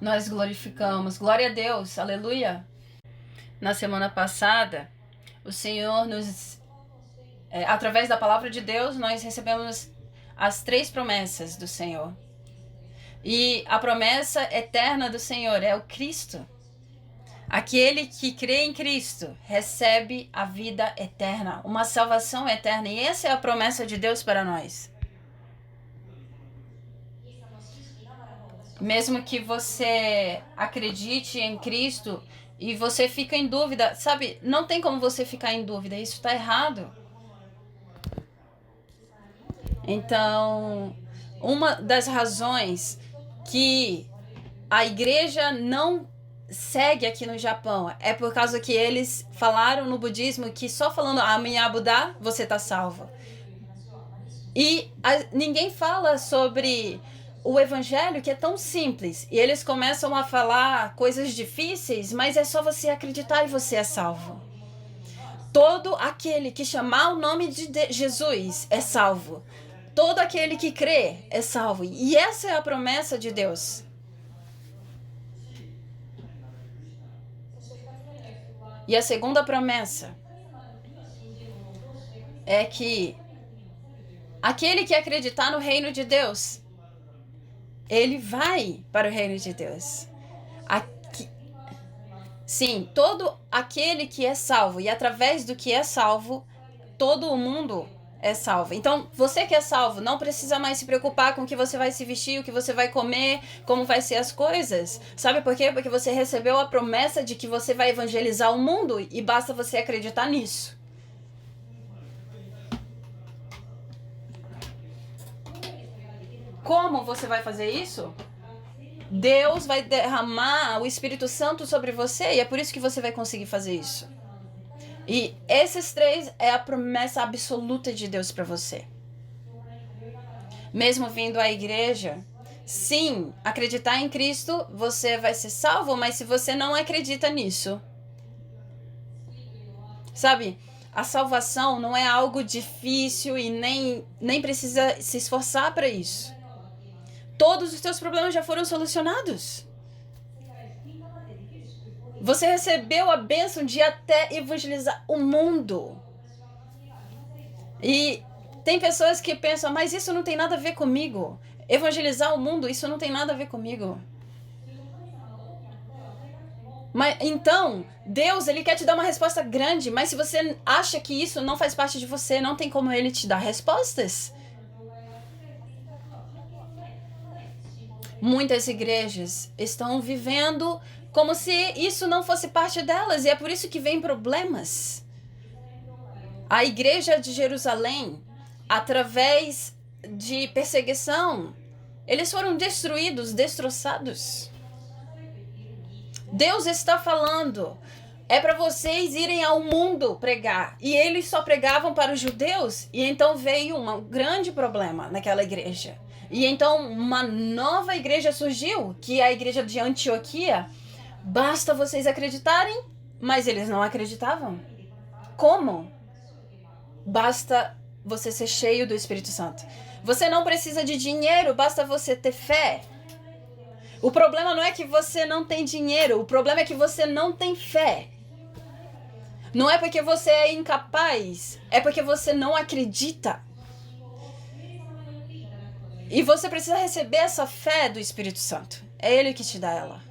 Nós glorificamos. Glória a Deus. Aleluia. Na semana passada, o Senhor através da palavra de Deus, nós recebemos as 3 promessas do Senhor. E a promessa eterna do Senhor é o Cristo. Aquele que crê em Cristo recebe a vida eterna, uma salvação eterna. E essa é a promessa de Deus para nós. Mesmo que você acredite em Cristo e você fica em dúvida, sabe? Não tem como você ficar em dúvida, isso está errado. Então, uma das razões que a igreja não segue aqui no Japão é por causa que eles falaram no budismo que só falando Amanhã Buda você tá salvo. E ninguém fala sobre o evangelho, que é tão simples. E eles começam a falar coisas difíceis, mas é só você acreditar e você é salvo. Todo aquele que chamar o nome de Jesus é salvo. Todo aquele que crê é salvo. E essa é a promessa de Deus. E a segunda promessa é que aquele que acreditar no reino de Deus, ele vai para o reino de Deus. Sim, todo aquele que é salvo, e através do que é salvo, todo o mundo é salvo. Então, você que é salvo, não precisa mais se preocupar com o que você vai se vestir, o que você vai comer, como vai ser as coisas. Sabe por quê? Porque você recebeu a promessa de que você vai evangelizar o mundo e basta você acreditar nisso. Como você vai fazer isso? Deus vai derramar o Espírito Santo sobre você e é por isso que você vai conseguir fazer isso. E esses 3 é a promessa absoluta de Deus para você. Mesmo vindo à igreja, sim, acreditar em Cristo, você vai ser salvo, mas se você não acredita nisso, sabe, a salvação não é algo difícil e nem precisa se esforçar para isso. Todos os seus problemas já foram solucionados. Você recebeu a bênção de até evangelizar o mundo. E tem pessoas que pensam, mas isso não tem nada a ver comigo. Evangelizar o mundo, isso não tem nada a ver comigo. Mas então, Deus, ele quer te dar uma resposta grande, mas se você acha que isso não faz parte de você, não tem como ele te dar respostas. Muitas igrejas estão vivendo como se isso não fosse parte delas, e é por isso que vem problemas. A igreja de Jerusalém, através de perseguição, eles foram destruídos, destroçados. Deus está falando, é para vocês irem ao mundo pregar. E eles só pregavam para os judeus, e então veio um grande problema naquela igreja. E então uma nova igreja surgiu, que é a igreja de Antioquia. Basta vocês acreditarem, mas eles não acreditavam. Como? Basta você ser cheio do Espírito Santo. Você não precisa de dinheiro, basta você ter fé. O problema não é que você não tem dinheiro, o problema é que você não tem fé. Não é porque você é incapaz, é porque você não acredita. E você precisa receber essa fé do Espírito Santo. É Ele que te dá ela.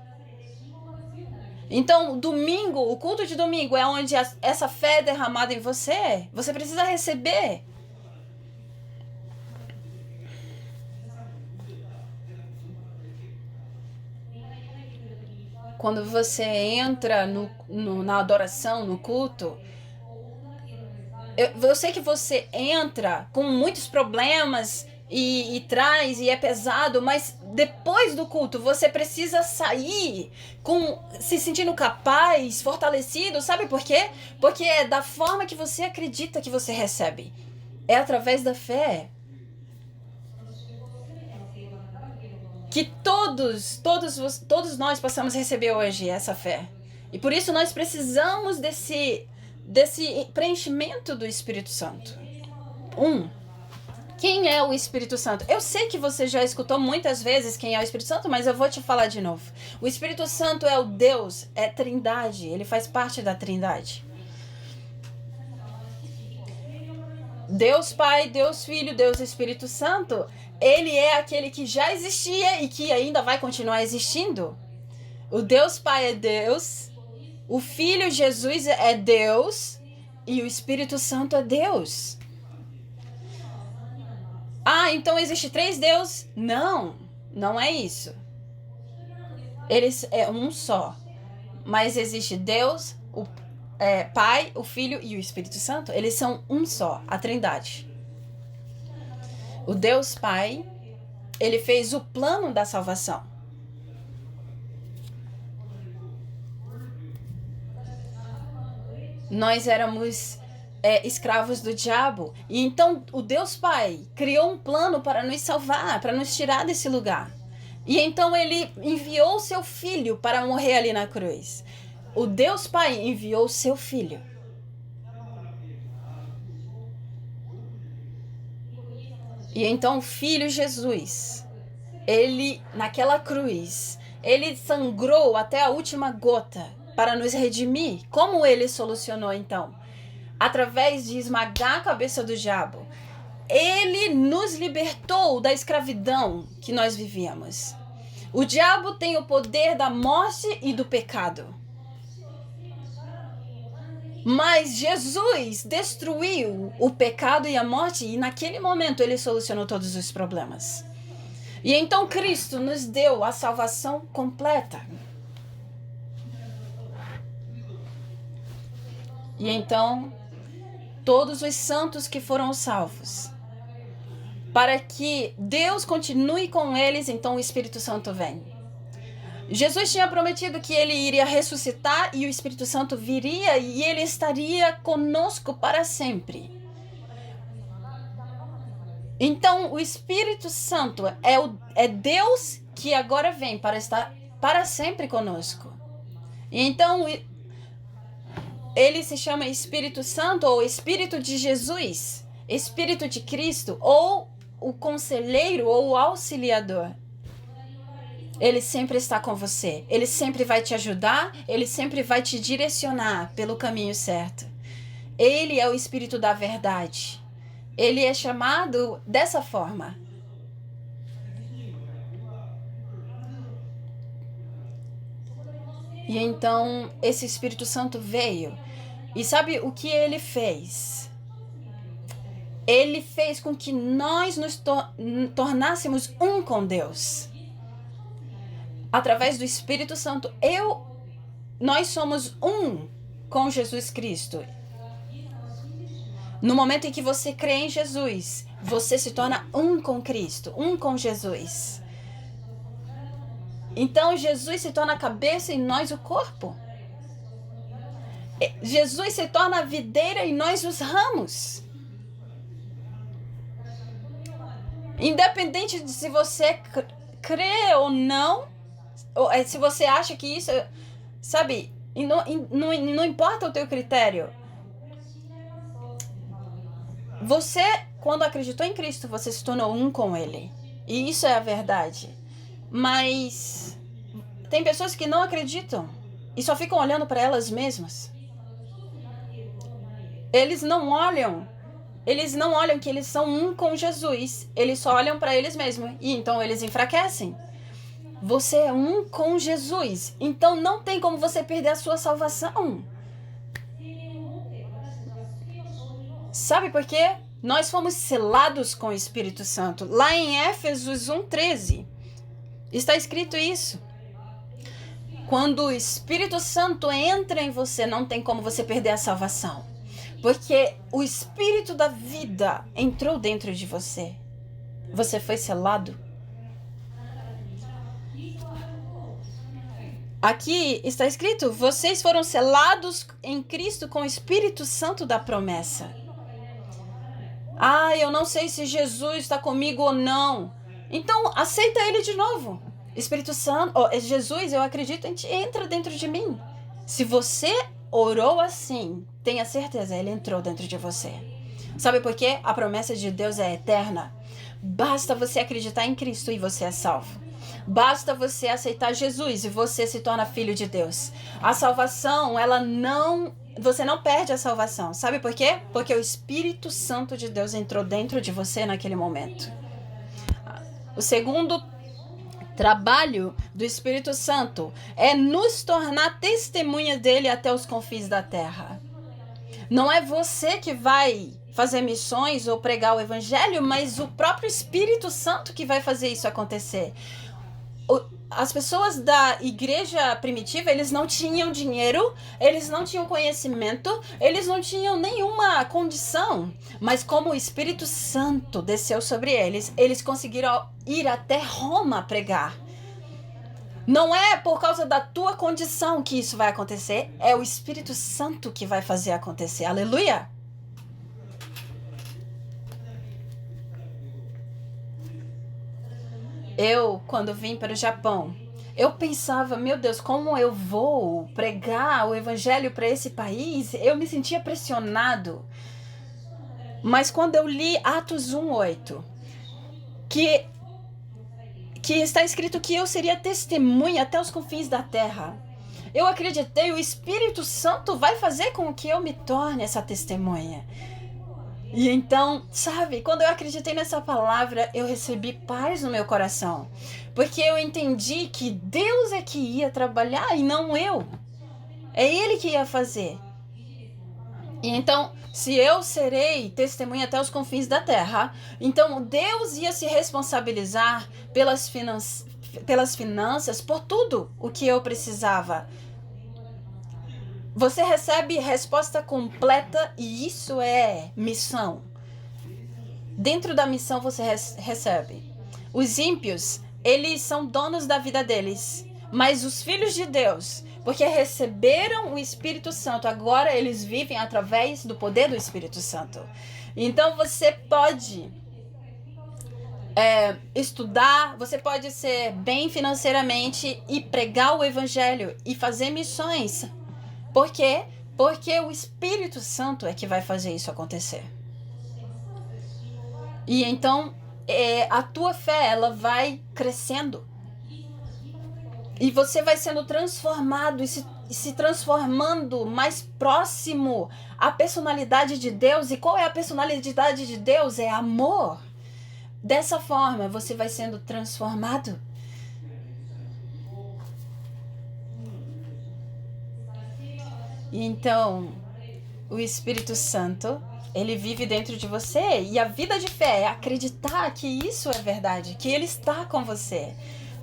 Então, domingo, o culto de domingo é onde essa fé é derramada em você. Você precisa receber. Quando você entra na adoração, no culto, eu sei que você entra com muitos problemas e traz e é pesado, mas depois do culto você precisa sair se sentindo capaz, fortalecido, sabe por quê? Porque é da forma que você acredita que você recebe. É através da fé. Que todos nós possamos receber hoje essa fé. E por isso nós precisamos desse preenchimento do Espírito Santo. Quem é o Espírito Santo? Eu sei que você já escutou muitas vezes quem é o Espírito Santo, mas eu vou te falar de novo. O Espírito Santo é o Deus, é Trindade, ele faz parte da Trindade. Deus Pai, Deus Filho, Deus Espírito Santo, ele é aquele que já existia e que ainda vai continuar existindo. O Deus Pai é Deus, o Filho Jesus é Deus e o Espírito Santo é Deus. Ah, então existe 3 deuses? Não, não é isso. Eles é um só. Mas existe Deus, o Pai, o Filho e o Espírito Santo. Eles são um só, a Trindade. O Deus Pai, ele fez o plano da salvação. Nós éramos escravos do diabo. E então o Deus Pai criou um plano para nos salvar, para nos tirar desse lugar. E então ele enviou seu filho para morrer ali na cruz. O Deus Pai enviou seu filho. E então o Filho Jesus, ele naquela cruz, ele sangrou até a última gota para nos redimir. Como ele solucionou então? Através de esmagar a cabeça do diabo. Ele nos libertou da escravidão que nós vivíamos. O diabo tem o poder da morte e do pecado. Mas Jesus destruiu o pecado e a morte e naquele momento ele solucionou todos os problemas. E então Cristo nos deu a salvação completa. E então todos os santos que foram salvos, para que Deus continue com eles, então o Espírito Santo vem. Jesus tinha prometido que ele iria ressuscitar e o Espírito Santo viria e ele estaria conosco para sempre. Então o Espírito Santo é Deus que agora vem para estar para sempre conosco. E então ele se chama Espírito Santo ou Espírito de Jesus, Espírito de Cristo ou o conselheiro ou o auxiliador. Ele sempre está com você, ele sempre vai te ajudar, ele sempre vai te direcionar pelo caminho certo. Ele é o Espírito da verdade. Ele é chamado dessa forma. E então esse Espírito Santo veio. E sabe o que ele fez? Ele fez com que nós nos tornássemos um com Deus. Através do Espírito Santo, nós somos um com Jesus Cristo. No momento em que você crê em Jesus, você se torna um com Cristo, um com Jesus. Então Jesus se torna a cabeça e nós o corpo. Jesus se torna a videira e nós os ramos. Independente de se você crê ou não, ou se você acha que isso, sabe, não importa o teu critério. Você, quando acreditou em Cristo, você se tornou um com Ele. E isso é a verdade. Mas tem pessoas que não acreditam e só ficam olhando para elas mesmas. Eles não olham que eles são um com Jesus. Eles só olham para eles mesmos. E então eles enfraquecem. Você é um com Jesus. Então não tem como você perder a sua salvação. Sabe por quê? Nós fomos selados com o Espírito Santo. Lá em Éfesos 1:13 está escrito isso. Quando o Espírito Santo entra em você, não tem como você perder a salvação. Porque o Espírito da vida entrou dentro de você. Você foi selado. Aqui está escrito, vocês foram selados em Cristo com o Espírito Santo da promessa. Eu não sei se Jesus está comigo ou não. Então, aceita Ele de novo. Espírito Santo, Jesus, eu acredito em ti, entra dentro de mim. Se você orou assim, tenha certeza, Ele entrou dentro de você. Sabe por quê? A promessa de Deus é eterna. Basta você acreditar em Cristo e você é salvo. Basta você aceitar Jesus e você se torna filho de Deus. A salvação, ela não... Você não perde a salvação. Sabe por quê? Porque o Espírito Santo de Deus entrou dentro de você naquele momento. O segundo trabalho do Espírito Santo é nos tornar testemunha dele até os confins da terra. Não é você que vai fazer missões ou pregar o evangelho, mas o próprio Espírito Santo que vai fazer isso acontecer. As pessoas da igreja primitiva, eles não tinham dinheiro, eles não tinham conhecimento, eles não tinham nenhuma condição. Mas como o Espírito Santo desceu sobre eles, eles conseguiram ir até Roma pregar. Não é por causa da tua condição que isso vai acontecer, é o Espírito Santo que vai fazer acontecer. Aleluia! Eu, quando vim para o Japão, eu pensava, meu Deus, como eu vou pregar o evangelho para esse país? Eu me sentia pressionado. Mas quando eu li Atos 1:8, que está escrito que eu seria testemunha até os confins da terra, eu acreditei, o Espírito Santo vai fazer com que eu me torne essa testemunha. E então, sabe, quando eu acreditei nessa palavra, eu recebi paz no meu coração. Porque eu entendi que Deus é que ia trabalhar e não eu. É Ele que ia fazer. E então, se eu serei testemunha até os confins da terra, então Deus ia se responsabilizar pelas finanças, por tudo o que eu precisava. Você recebe resposta completa e isso é missão. Dentro da missão você recebe. Os ímpios, eles são donos da vida deles. Mas os filhos de Deus, porque receberam o Espírito Santo, agora eles vivem através do poder do Espírito Santo. Então você pode estudar, você pode ser bem financeiramente e pregar o evangelho e fazer missões. Por quê? Porque o Espírito Santo é que vai fazer isso acontecer. E então, a tua fé, ela vai crescendo. E você vai sendo transformado e se transformando mais próximo à personalidade de Deus. E qual é a personalidade de Deus? É amor. Dessa forma, você vai sendo transformado. E então, o Espírito Santo, ele vive dentro de você. E a vida de fé é acreditar que isso é verdade, que ele está com você.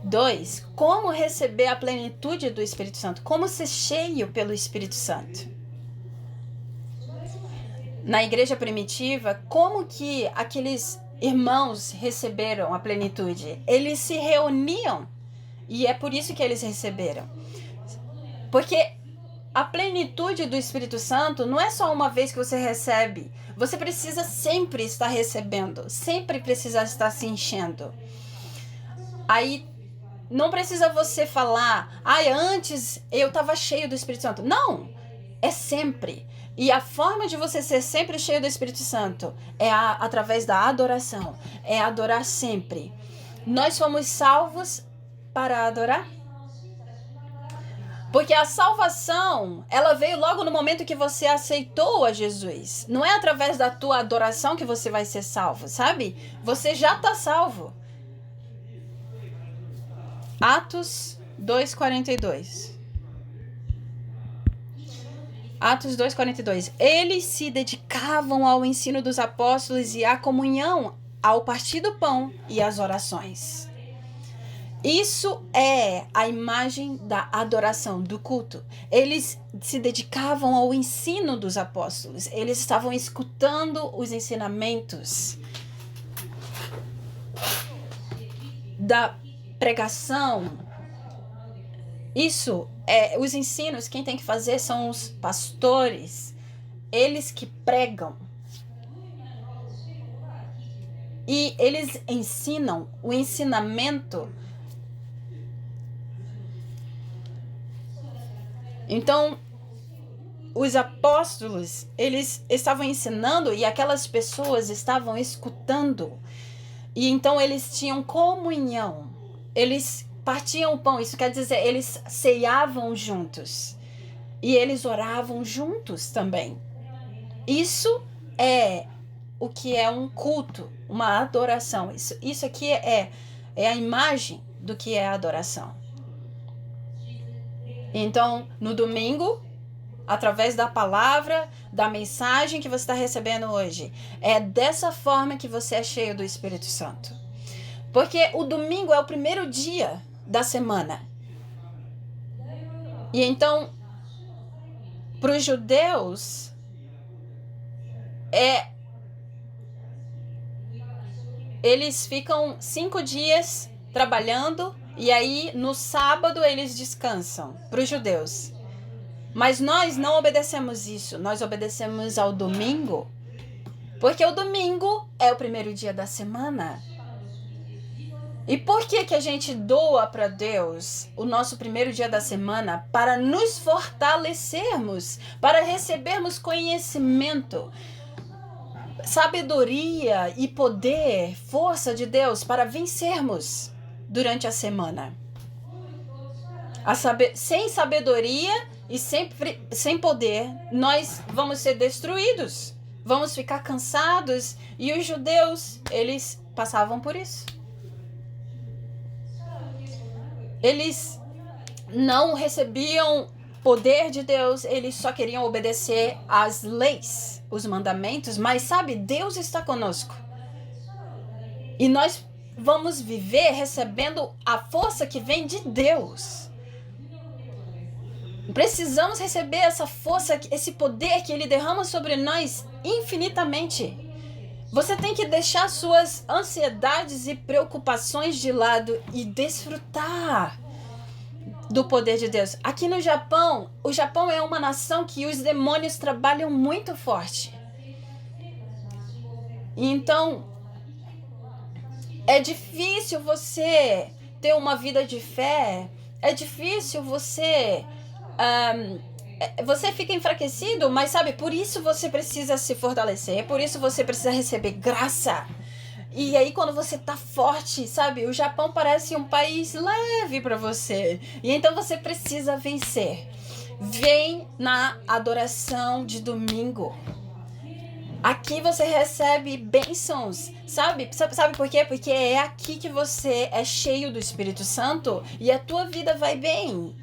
2. Como receber a plenitude do Espírito Santo? Como ser cheio pelo Espírito Santo? Na igreja primitiva, como que aqueles irmãos receberam a plenitude? Eles se reuniam e é por isso que eles receberam. Porque a plenitude do Espírito Santo não é só uma vez que você recebe. Você precisa sempre estar recebendo. Sempre precisa estar se enchendo. Aí, não precisa você falar, antes eu estava cheio do Espírito Santo. Não, é sempre. E a forma de você ser sempre cheio do Espírito Santo é através da adoração. É adorar sempre. Nós fomos salvos para adorar. Porque a salvação, ela veio logo no momento que você aceitou a Jesus. Não é através da tua adoração que você vai ser salvo, sabe? Você já está salvo. Atos 2:42. Atos 2:42. Eles se dedicavam ao ensino dos apóstolos e à comunhão, ao partir do pão e às orações. Isso é a imagem da adoração, do culto. Eles se dedicavam ao ensino dos apóstolos. Eles estavam escutando os ensinamentos da pregação. Isso é os ensinos. Quem tem que fazer são os pastores. Eles que pregam. E eles ensinam o ensinamento. Então, os apóstolos, eles estavam ensinando e aquelas pessoas estavam escutando. E então eles tinham comunhão. Eles partiam o pão, isso quer dizer, eles ceiavam juntos. E eles oravam juntos também. Isso é o que é um culto, uma adoração. Isso aqui é a imagem do que é a adoração. Então, no domingo, através da palavra, da mensagem que você está recebendo hoje, é dessa forma que você é cheio do Espírito Santo. Porque o domingo é o primeiro dia da semana. E então, para os judeus, eles ficam 5 dias trabalhando e aí no sábado eles descansam, para os judeus. Mas nós não obedecemos isso, nós obedecemos ao domingo, porque o domingo é o primeiro dia da semana. E por que a gente doa para Deus o nosso primeiro dia da semana? Para nos fortalecermos, para recebermos conhecimento, sabedoria e poder, força de Deus para vencermos durante a semana. Sem sabedoria e sem poder, nós vamos ser destruídos, vamos ficar cansados. E os judeus, eles passavam por isso. Eles não recebiam poder de Deus, eles só queriam obedecer às leis, os mandamentos, mas sabe, Deus está conosco. E nós vamos viver recebendo a força que vem de Deus. Precisamos receber essa força, esse poder que Ele derrama sobre nós infinitamente. Você tem que deixar suas ansiedades e preocupações de lado e desfrutar do poder de Deus. Aqui no Japão, o Japão é uma nação que os demônios trabalham muito forte. Então, é difícil você ter uma vida de fé, é difícil você fica enfraquecido, mas sabe, por isso você precisa se fortalecer, por isso você precisa receber graça. E aí quando você tá forte, sabe, o Japão parece um país leve para você. E então você precisa vencer. Vem na adoração de domingo. Aqui você recebe bênçãos, sabe? Sabe por quê? Porque é aqui que você é cheio do Espírito Santo e a tua vida vai bem.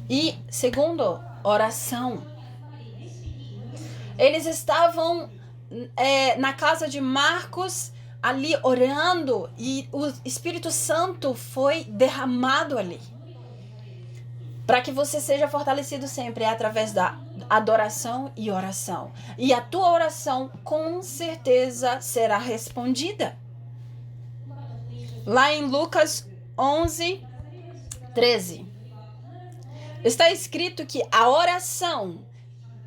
E segundo, oração. Eles estavam na casa de Marcos ali orando e o Espírito Santo foi derramado ali. Para que você seja fortalecido sempre através da adoração e oração. E a tua oração com certeza será respondida. Lá em Lucas 11:13. Está escrito que a oração,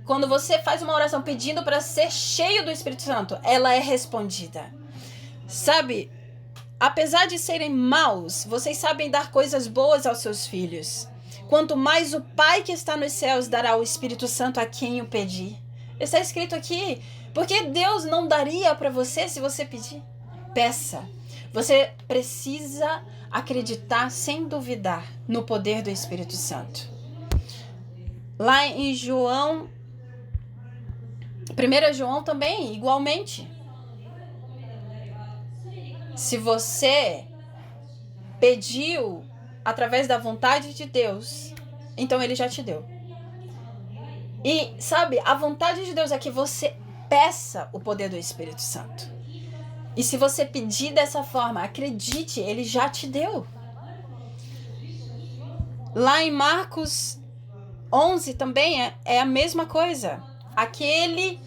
quando você faz uma oração pedindo para ser cheio do Espírito Santo, ela é respondida. Sabe, apesar de serem maus, vocês sabem dar coisas boas aos seus filhos. Quanto mais o Pai que está nos céus dará o Espírito Santo a quem o pedir. Está escrito aqui, porque Deus não daria para você se você pedir. Peça. Você precisa acreditar sem duvidar no poder do Espírito Santo. Lá em João, 1 João também, igualmente. Se você pediu através da vontade de Deus, então Ele já te deu. E sabe, a vontade de Deus é que você peça o poder do Espírito Santo. E se você pedir dessa forma, acredite, Ele já te deu. Lá em Marcos 11 também é a mesma coisa. Aquele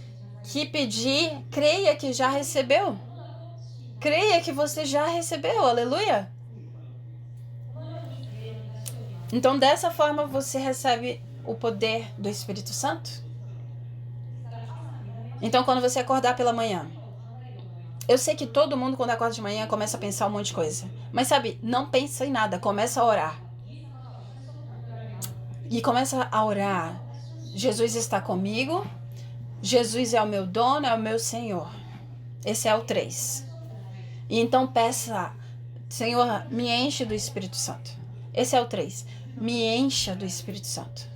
que pedir, creia que já recebeu. Creia que você já recebeu, aleluia. Então, dessa forma, você recebe o poder do Espírito Santo. Então, quando você acordar pela manhã, eu sei que todo mundo, quando acorda de manhã, começa a pensar um monte de coisa. Mas sabe, não pensa em nada, começa a orar. e começa a orar. Jesus está comigo. Jesus é o meu dono, é o meu Senhor. Esse é o 3. E então peça, Senhor, me enche do Espírito Santo. Esse é o 3. Me encha do Espírito Santo.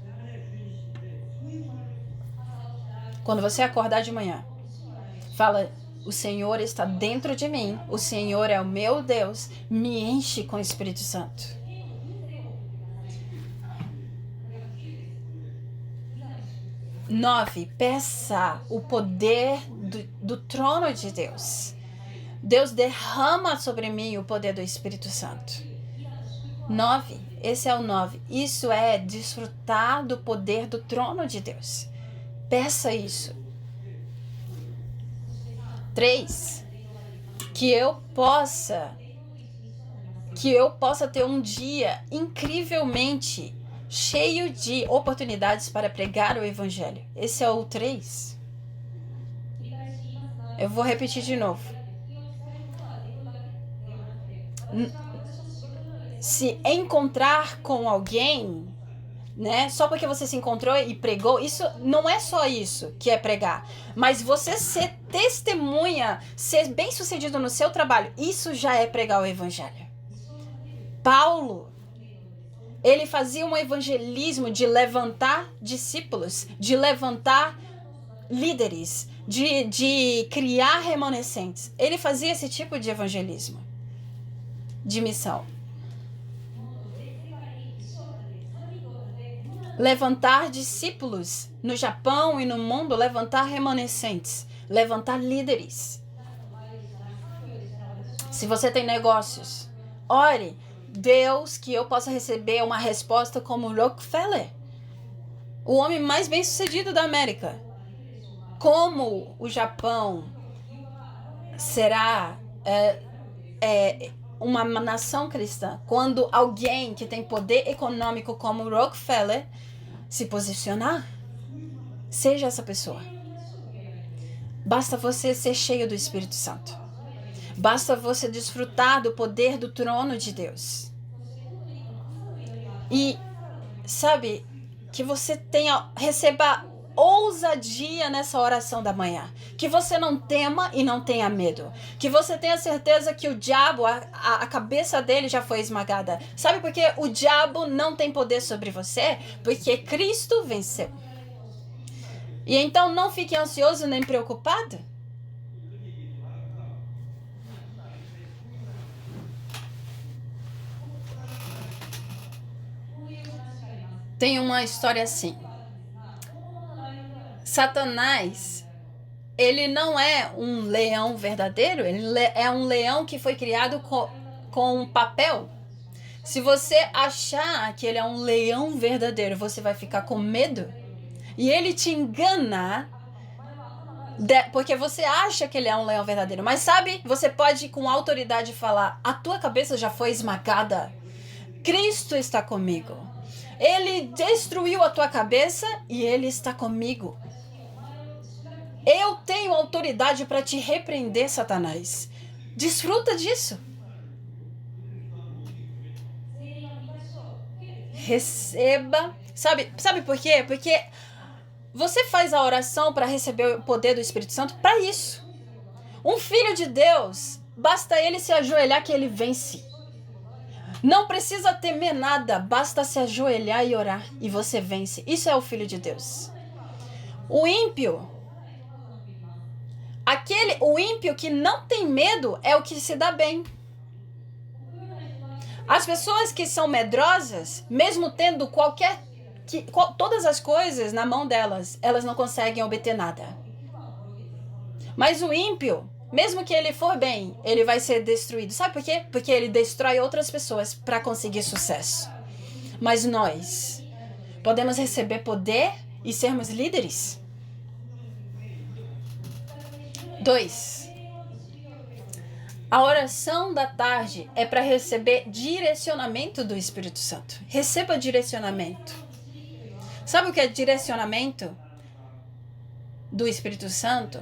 Quando você acordar de manhã, fala, o Senhor está dentro de mim. O Senhor é o meu Deus. Me enche com o Espírito Santo. 9. Peça o poder do trono de Deus. Deus derrama sobre mim o poder do Espírito Santo. 9. Esse é o 9. Isso é desfrutar do poder do trono de Deus. Peça isso. 3. Que eu possa ter um dia incrivelmente cheio de oportunidades para pregar o Evangelho. Esse é o 3. Eu vou repetir de novo. Se encontrar com alguém, né? Só porque você se encontrou e pregou, isso não é só isso que é pregar. Mas você ser testemunha, ser bem-sucedido no seu trabalho, isso já é pregar o Evangelho. Paulo, ele fazia um evangelismo de levantar discípulos, de levantar líderes, de criar remanescentes. Ele fazia esse tipo de evangelismo, de missão. Levantar discípulos no Japão e no mundo, levantar remanescentes, levantar líderes. Se você tem negócios, ore, Deus, que eu possa receber uma resposta como Rockefeller, o homem mais bem-sucedido da América. Como o Japão será uma nação cristã quando alguém que tem poder econômico como Rockefeller se posicionar? Seja essa pessoa. Basta você ser cheio do Espírito Santo. Basta você desfrutar do poder do trono de Deus. E, sabe, que você receba ousadia nessa oração da manhã. Que você não tema e não tenha medo. Que você tenha certeza que o diabo, a cabeça dele já foi esmagada. Sabe por que o diabo não tem poder sobre você? Porque Cristo venceu. E então não fique ansioso nem preocupado. Tem uma história assim. Satanás, ele não é um leão verdadeiro, ele é um leão que foi criado com papel. Se você achar que ele é um leão verdadeiro, você vai ficar com medo. E ele te engana porque você acha que ele é um leão verdadeiro. Mas sabe, você pode com autoridade falar, a tua cabeça já foi esmagada. Cristo está comigo. Ele destruiu a tua cabeça e ele está comigo. Eu tenho autoridade para te repreender, Satanás. Desfruta disso. Receba. Sabe por quê? Porque você faz a oração para receber o poder do Espírito Santo para isso. Um filho de Deus, basta ele se ajoelhar que ele vence. Não precisa temer nada, basta se ajoelhar e orar e você vence. Isso é o filho de Deus. O ímpio que não tem medo é o que se dá bem. As pessoas que são medrosas, mesmo tendo todas as coisas na mão delas, elas não conseguem obter nada. Mas o ímpio, mesmo que ele for bem, ele vai ser destruído. Sabe por quê? Porque ele destrói outras pessoas para conseguir sucesso. Mas nós podemos receber poder e sermos líderes. 2. A oração da tarde é para receber direcionamento do Espírito Santo. Receba direcionamento. Sabe o que é direcionamento do Espírito Santo?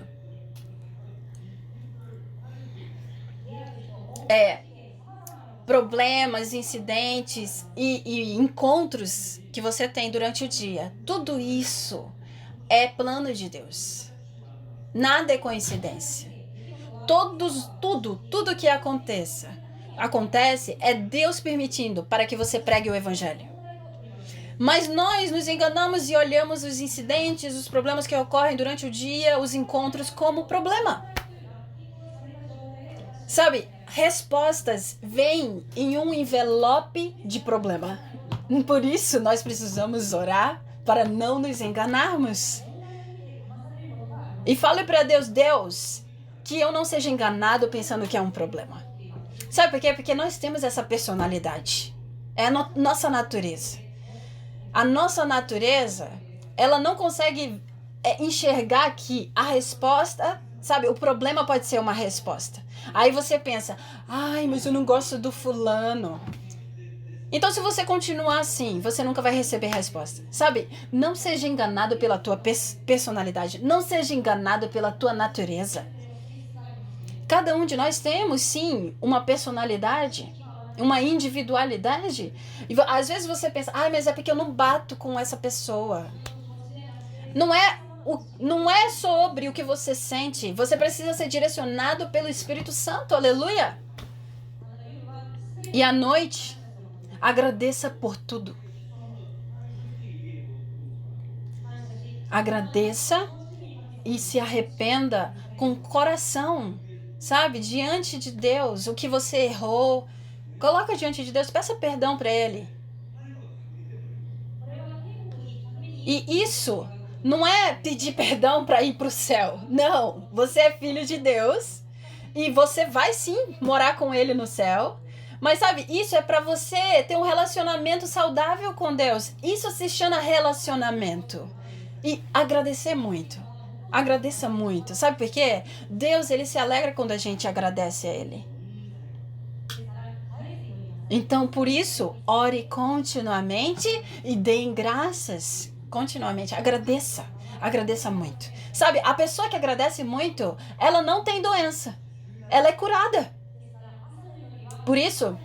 É problemas, incidentes e encontros que você tem durante o dia, tudo isso é plano de Deus. Nada é coincidência. Tudo que acontece é Deus permitindo para que você pregue o evangelho. Mas nós nos enganamos e olhamos os incidentes, os problemas que ocorrem durante o dia, os encontros como problema. Sabe, respostas vêm em um envelope de problema. Por isso nós precisamos orar para não nos enganarmos. E fale para Deus, Deus, que eu não seja enganado pensando que é um problema. Sabe por quê? Porque nós temos essa personalidade. É a nossa natureza. A nossa natureza, ela não consegue enxergar que a resposta, sabe, o problema pode ser uma resposta. Aí você pensa, ai, mas eu não gosto do fulano. Então, se você continuar assim, você nunca vai receber resposta. Sabe, não seja enganado pela tua personalidade. Não seja enganado pela tua natureza. Cada um de nós temos, sim, uma personalidade, uma individualidade. E às vezes você pensa, mas é porque eu não bato com essa pessoa. Não é sobre o que você sente. Você precisa ser direcionado pelo Espírito Santo. Aleluia! E à noite, agradeça por tudo. Agradeça e se arrependa com o coração, sabe? Diante de Deus, o que você errou, coloca diante de Deus, peça perdão para Ele. E isso não é pedir perdão para ir para o céu. Não, você é filho de Deus e você vai sim morar com Ele no céu. Mas sabe, isso é para você ter um relacionamento saudável com Deus. Isso se chama relacionamento. E agradecer muito. Agradeça muito. Sabe por quê? Deus, Ele se alegra quando a gente agradece a Ele. Então, por isso, ore continuamente e dê graças continuamente. Agradeça. Agradeça muito. Sabe, a pessoa que agradece muito, ela não tem doença. Ela é curada. Por isso,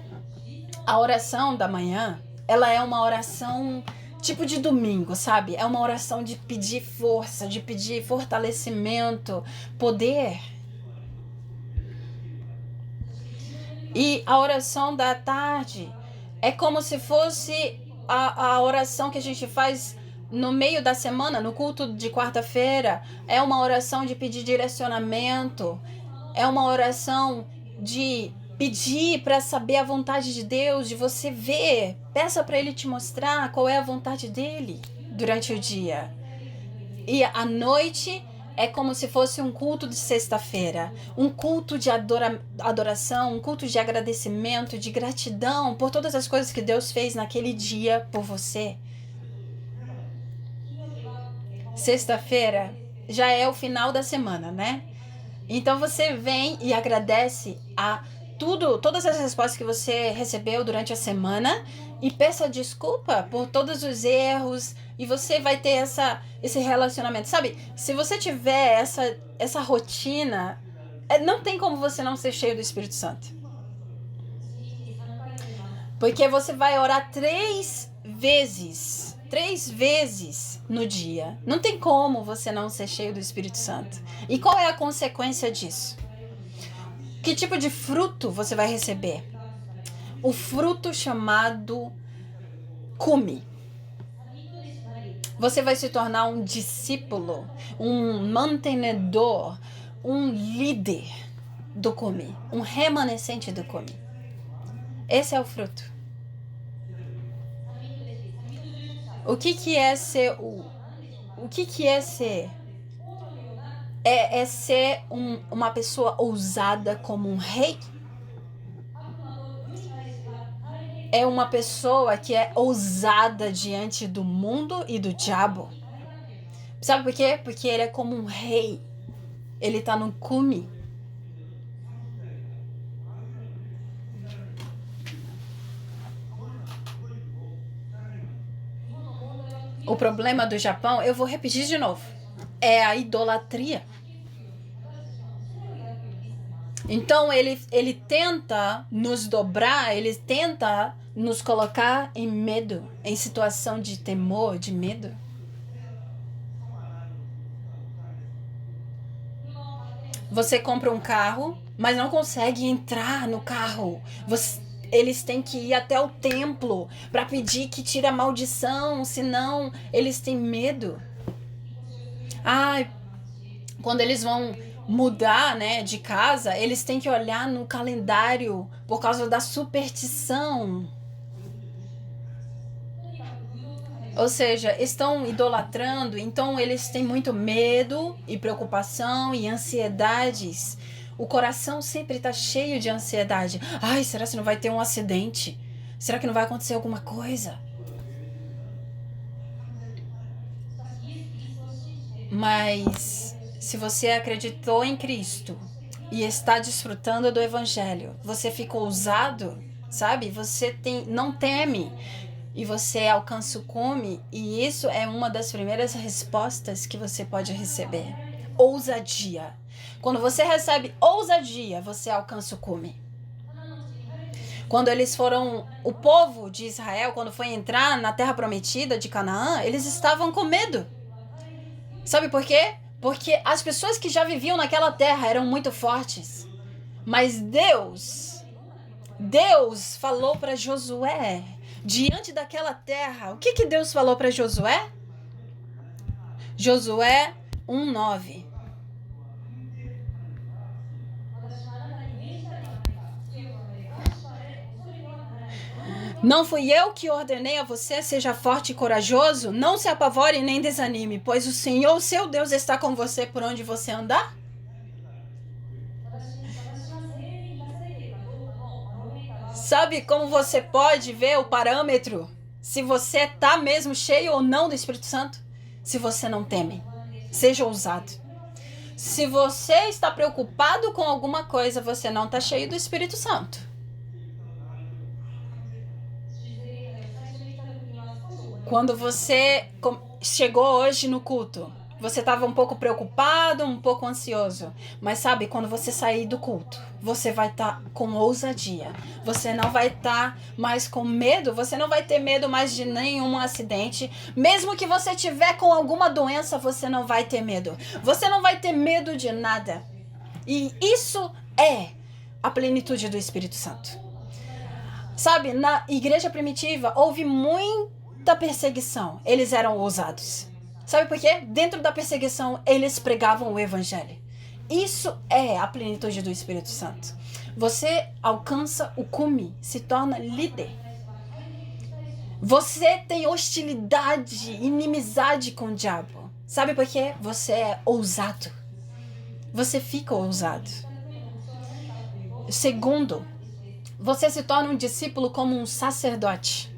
a oração da manhã, ela é uma oração tipo de domingo, sabe? É uma oração de pedir força, de pedir fortalecimento, poder. E a oração da tarde é como se fosse a oração que a gente faz no meio da semana, no culto de quarta-feira. É uma oração de pedir direcionamento. É uma oração de pedir para saber a vontade de Deus, de você ver. Peça para Ele te mostrar qual é a vontade dEle durante o dia. E à noite é como se fosse um culto de sexta-feira. Um culto de adoração, um culto de agradecimento, de gratidão por todas as coisas que Deus fez naquele dia por você. Sexta-feira já é o final da semana, né? Então você vem e agradece a todas as respostas que você recebeu durante a semana e peça desculpa por todos os erros e você vai ter esse relacionamento. Sabe, se você tiver essa rotina, não tem como você não ser cheio do Espírito Santo. Porque você vai orar 3 vezes no dia. Não tem como você não ser cheio do Espírito Santo. E qual é a consequência disso? Que tipo de fruto você vai receber? O fruto chamado cume. Você vai se tornar um discípulo, um mantenedor, um líder do cume, um remanescente do cume. Esse é o fruto. O que é ser o que é ser? É ser uma pessoa ousada como um rei. É uma pessoa que é ousada diante do mundo e do diabo. Sabe por quê? Porque ele é como um rei. Ele tá no cume. O problema do Japão, eu vou repetir de novo, é a idolatria. Então ele tenta nos dobrar, ele tenta nos colocar em medo, em situação de temor, de medo. Você compra um carro, mas não consegue entrar no carro. Eles têm que ir até o templo para pedir que tire a maldição, senão eles têm medo. Quando eles vão mudar, né, de casa, eles têm que olhar no calendário por causa da superstição. Ou seja, estão idolatrando, então eles têm muito medo e preocupação e ansiedades. O coração sempre está cheio de ansiedade. Será que não vai ter um acidente? Será que não vai acontecer alguma coisa? Mas se você acreditou em Cristo e está desfrutando do Evangelho, você fica ousado, sabe? Você não teme. E você alcança o cume, e isso é uma das primeiras respostas que você pode receber. Ousadia. Quando você recebe ousadia, você alcança o cume. Quando eles foram, o povo de Israel, quando foi entrar na terra prometida de Canaã, eles estavam com medo. Sabe por quê? Porque as pessoas que já viviam naquela terra eram muito fortes. Mas Deus falou para Josué, diante daquela terra, o que Deus falou para Josué? Josué 1:9. Não fui eu que ordenei a você, seja forte e corajoso? Não se apavore nem desanime, pois o Senhor, seu Deus, está com você por onde você andar? Sabe como você pode ver o parâmetro? Se você está mesmo cheio ou não do Espírito Santo? Se você não teme. Seja ousado. Se você está preocupado com alguma coisa, você não está cheio do Espírito Santo. Quando você chegou hoje no culto, você estava um pouco preocupado, um pouco ansioso. Mas sabe, quando você sair do culto, você vai estar com ousadia. Você não vai estar mais com medo, você não vai ter medo mais de nenhum acidente. Mesmo que você tiver com alguma doença, você não vai ter medo. Você não vai ter medo de nada. E isso é a plenitude do Espírito Santo. Sabe, na igreja primitiva houve muita perseguição. Eles eram ousados. Sabe por quê? Dentro da perseguição, eles pregavam o Evangelho. Isso é a plenitude do Espírito Santo. Você alcança o cume, se torna líder. Você tem hostilidade, inimizade com o diabo. Sabe por quê? Você é ousado. Você fica ousado. Segundo, você se torna um discípulo como um sacerdote.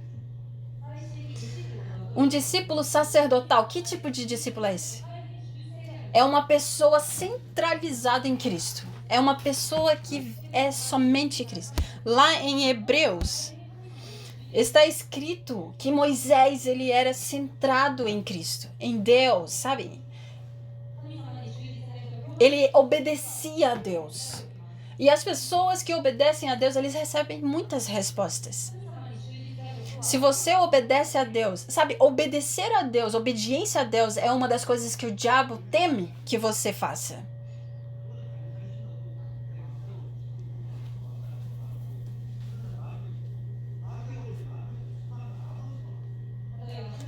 Um discípulo sacerdotal, que tipo de discípulo é esse? É uma pessoa centralizada em Cristo. É uma pessoa que é somente Cristo. Lá em Hebreus, está escrito que Moisés, ele era centrado em Cristo, em Deus, sabe? Ele obedecia a Deus. E as pessoas que obedecem a Deus, eles recebem muitas respostas. Se você obedece a Deus, sabe, obedecer a Deus, obediência a Deus é uma das coisas que o diabo teme que você faça.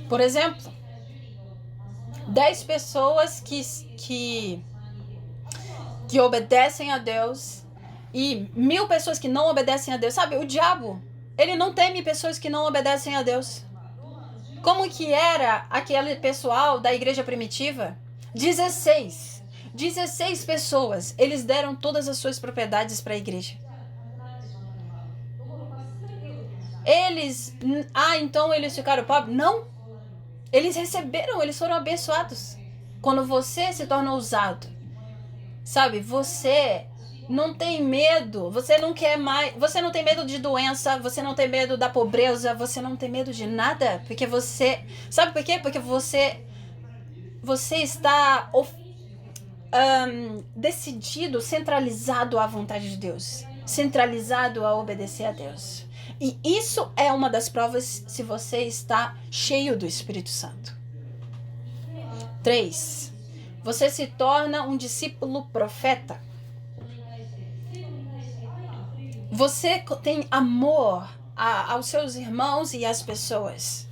Por exemplo, 10 pessoas que obedecem a Deus e 1000 pessoas que não obedecem a Deus. Sabe, o diabo, ele não teme pessoas que não obedecem a Deus. Como que era aquele pessoal da igreja primitiva? 16 pessoas. Eles deram todas as suas propriedades para a igreja. Então eles ficaram pobres? Não. Eles receberam, eles foram abençoados. Quando você se torna ousado, sabe, você não tem medo, você não quer mais, você não tem medo de doença, você não tem medo da pobreza, você não tem medo de nada, porque você, sabe por quê? Porque você está decidido, centralizado à vontade de Deus, centralizado a obedecer a Deus. E isso é uma das provas se você está cheio do Espírito Santo. 3. Você se torna um discípulo profeta. Você tem amor aos seus irmãos e às pessoas.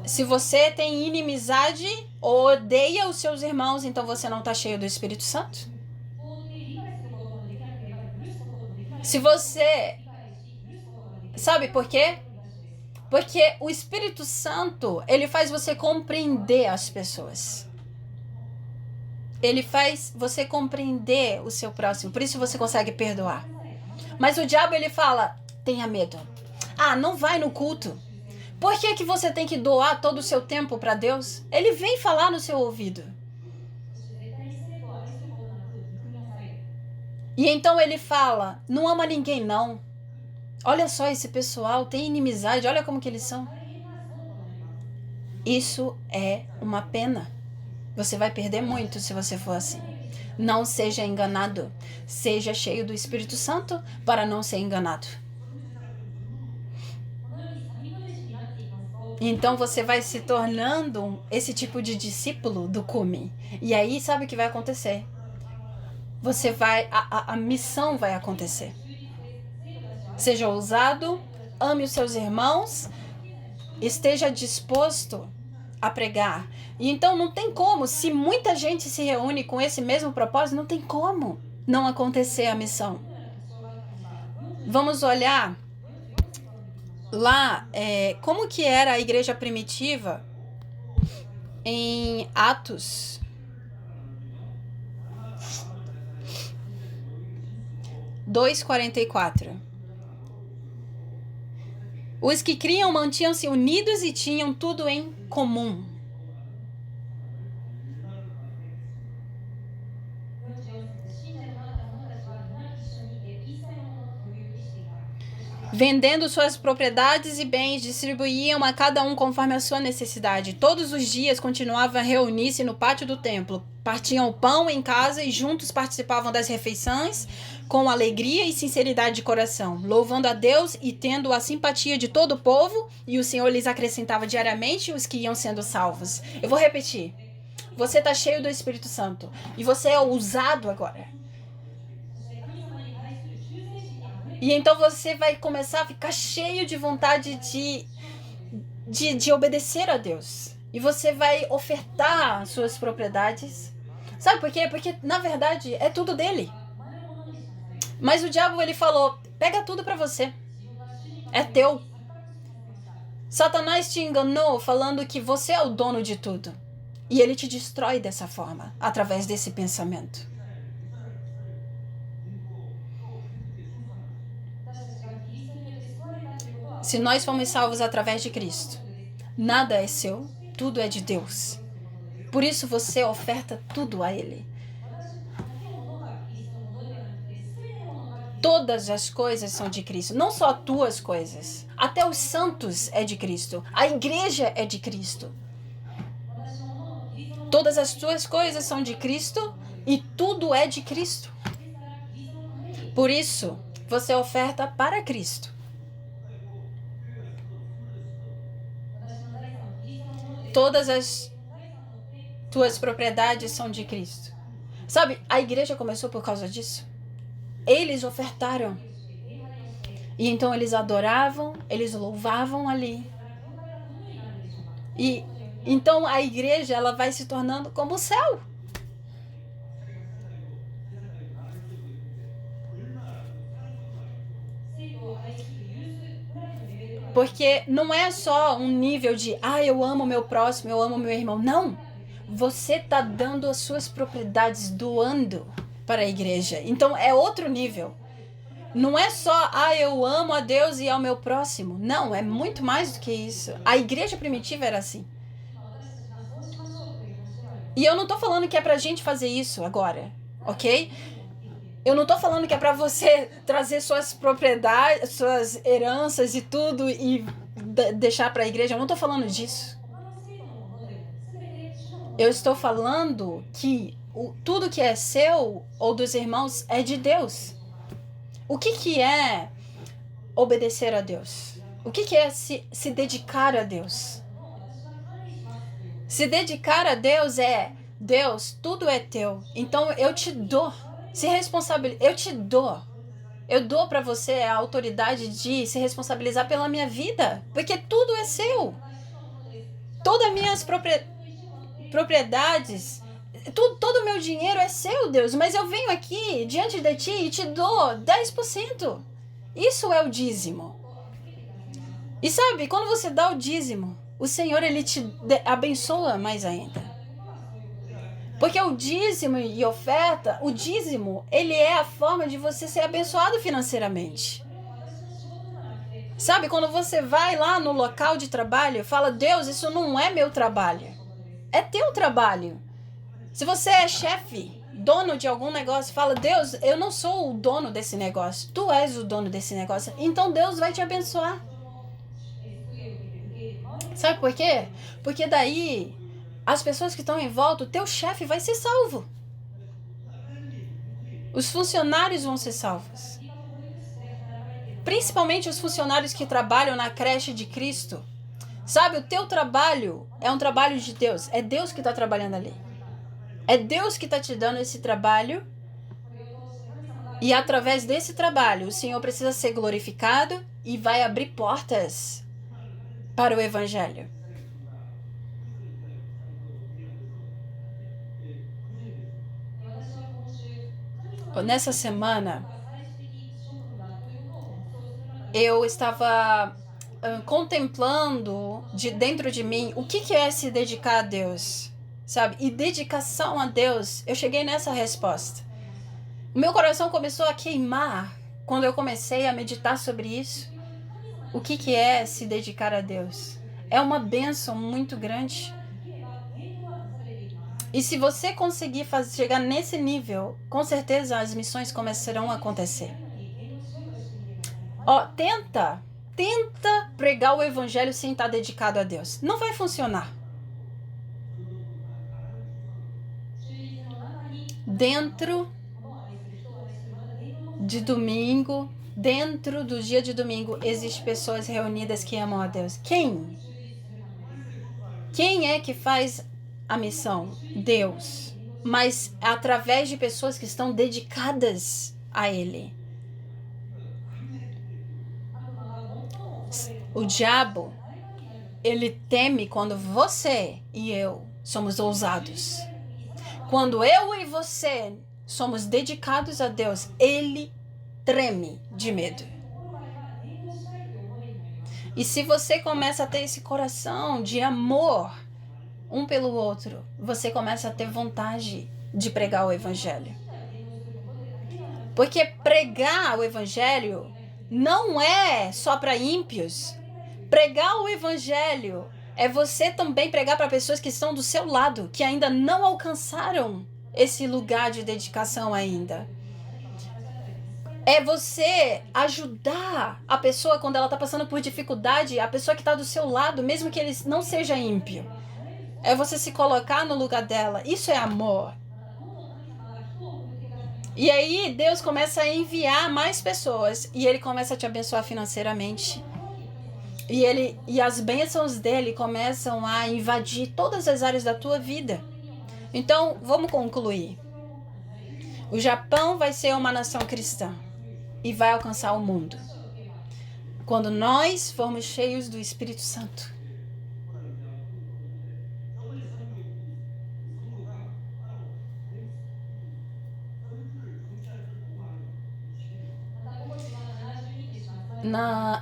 Se você tem inimizade ou odeia os seus irmãos, então você não está cheio do Espírito Santo. Se você... Sabe por quê? Porque o Espírito Santo, ele faz você compreender as pessoas. Ele faz você compreender o seu próximo. Por isso você consegue perdoar. Mas o diabo, ele fala, tenha medo. Não vai no culto. Por que você tem que doar todo o seu tempo para Deus? Ele vem falar no seu ouvido. E então ele fala, não ama ninguém não. Olha só, esse pessoal tem inimizade, olha como que eles são. Isso é uma pena. Você vai perder muito se você for assim. Não seja enganado. Seja cheio do Espírito Santo para não ser enganado. Então você vai se tornando esse tipo de discípulo do cume. E aí sabe o que vai acontecer? Você vai... A missão vai acontecer. Seja ousado, ame os seus irmãos, esteja disposto a pregar. E então não tem como, se muita gente se reúne com esse mesmo propósito, não tem como não acontecer a missão. Vamos olhar lá como que era a igreja primitiva em Atos 2:44. Os que criam mantinham-se unidos e tinham tudo em comum. Vendendo suas propriedades e bens, distribuíam a cada um conforme a sua necessidade. Todos os dias continuavam a reunir-se no pátio do templo. Partiam o pão em casa e juntos participavam das refeições com alegria e sinceridade de coração, louvando a Deus e tendo a simpatia de todo o povo, e o Senhor lhes acrescentava diariamente os que iam sendo salvos. Eu vou repetir. Você está cheio do Espírito Santo e você é ousado agora. E então você vai começar a ficar cheio de vontade de obedecer a Deus. E você vai ofertar suas propriedades. Sabe por quê? Porque, na verdade, é tudo dele. Mas o diabo, ele falou, pega tudo pra você. É teu. Satanás te enganou falando que você é o dono de tudo. E ele te destrói dessa forma, através desse pensamento. Se nós fomos salvos através de Cristo, nada é seu, tudo é de Deus. Por isso você oferta tudo a Ele. Todas as coisas são de Cristo, não só tuas coisas. Até os santos é de Cristo. A igreja é de Cristo. Todas as tuas coisas são de Cristo e tudo é de Cristo. Por isso, você oferta para Cristo. Todas as tuas propriedades são de Cristo. Sabe, a igreja começou por causa disso. Eles ofertaram. E então eles adoravam, eles louvavam ali. E então a igreja, ela vai se tornando como o céu. Porque não é só um nível de, eu amo meu próximo, eu amo meu irmão. Não. Você está dando as suas propriedades, doando para a igreja. Então é outro nível. Não é só, eu amo a Deus e ao meu próximo. Não, é muito mais do que isso. A igreja primitiva era assim. E eu não estou falando que é pra gente fazer isso agora, ok? Eu não tô falando que é pra você trazer suas propriedades, suas heranças e tudo e deixar pra igreja. Eu não tô falando disso. Eu estou falando que tudo que é seu ou dos irmãos é de Deus. O que é obedecer a Deus? O que é se dedicar a Deus? Se dedicar a Deus é: Deus, tudo é teu, então eu te dou. Se responsabiliza, eu te dou. Eu dou para você a autoridade de se responsabilizar pela minha vida, porque tudo é seu. Todas as minhas propriedades, todo o meu dinheiro é seu, Deus, mas eu venho aqui diante de ti e te dou 10%. Isso é o dízimo. E sabe, quando você dá o dízimo, o Senhor, ele te abençoa mais ainda. Porque o dízimo e oferta, o dízimo, ele é a forma de você ser abençoado financeiramente. Sabe, quando você vai lá no local de trabalho e fala: Deus, isso não é meu trabalho. É teu trabalho. Se você é chefe, dono de algum negócio, fala: Deus, eu não sou o dono desse negócio. Tu és o dono desse negócio. Então Deus vai te abençoar. Sabe por quê? Porque daí as pessoas que estão em volta, o teu chefe vai ser salvo. Os funcionários vão ser salvos. Principalmente os funcionários que trabalham na creche de Cristo. Sabe, o teu trabalho é um trabalho de Deus. É Deus que está trabalhando ali. É Deus que está te dando esse trabalho. E através desse trabalho, o Senhor precisa ser glorificado e vai abrir portas para o Evangelho. Nessa semana, eu estava contemplando dentro de mim o que é se dedicar a Deus, sabe? E dedicação a Deus, eu cheguei nessa resposta. O meu coração começou a queimar quando eu comecei a meditar sobre isso. O que é se dedicar a Deus? É uma bênção muito grande. E se você conseguir chegar nesse nível, com certeza as missões começarão a acontecer. Tenta pregar o evangelho sem estar dedicado a Deus. Não vai funcionar. Dentro de domingo, dentro do dia de domingo, existem pessoas reunidas que amam a Deus. Quem? Quem é que faz a missão? Deus. Mas através de pessoas que estão dedicadas a Ele. O diabo, ele teme quando você e eu somos ousados. Quando eu e você somos dedicados a Deus, ele treme de medo. E se você começa a ter esse coração de amor um pelo outro, você começa a ter vontade de pregar o evangelho. Porque pregar o evangelho não é só para ímpios. Pregar o evangelho é você também pregar para pessoas que estão do seu lado, que ainda não alcançaram esse lugar de dedicação ainda. É você ajudar a pessoa quando ela está passando por dificuldade, a pessoa que está do seu lado, mesmo que ele não seja ímpio. É você se colocar no lugar dela. Isso é amor. E aí Deus começa a enviar mais pessoas e ele começa a te abençoar financeiramente. E as bênçãos dele começam a invadir todas as áreas da tua vida. Então, vamos concluir. O Japão vai ser uma nação cristã e vai alcançar o mundo. Quando nós formos cheios do Espírito Santo.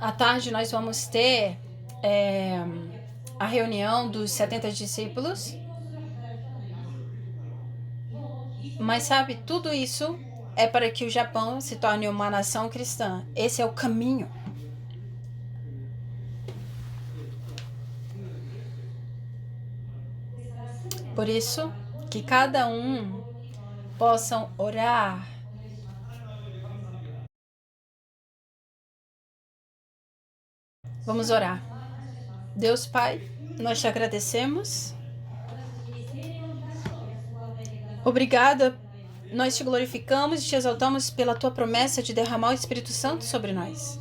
À tarde nós vamos ter a reunião dos 70 discípulos. Mas sabe, tudo isso é para que o Japão se torne uma nação cristã. Esse é o caminho. Por isso, que cada um possam orar. Vamos orar. Deus Pai, nós te agradecemos Obrigada. Nós te glorificamos e te exaltamos pela tua promessa de derramar o Espírito Santo sobre nós.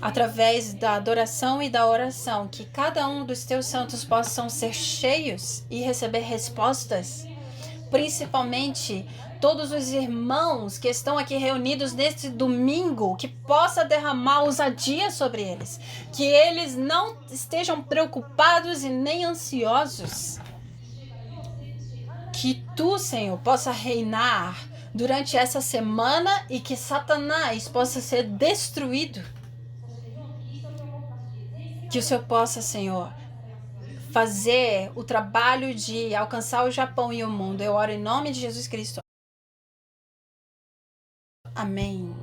Através da adoração e da oração, que cada um dos teus santos possam ser cheios e receber respostas, principalmente todos os irmãos que estão aqui reunidos neste domingo, que possa derramar ousadia sobre eles, que eles não estejam preocupados e nem ansiosos, que tu, Senhor, possa reinar durante essa semana e que Satanás possa ser destruído. Que o Senhor possa, Senhor, fazer o trabalho de alcançar o Japão e o mundo. Eu oro em nome de Jesus Cristo. Amém.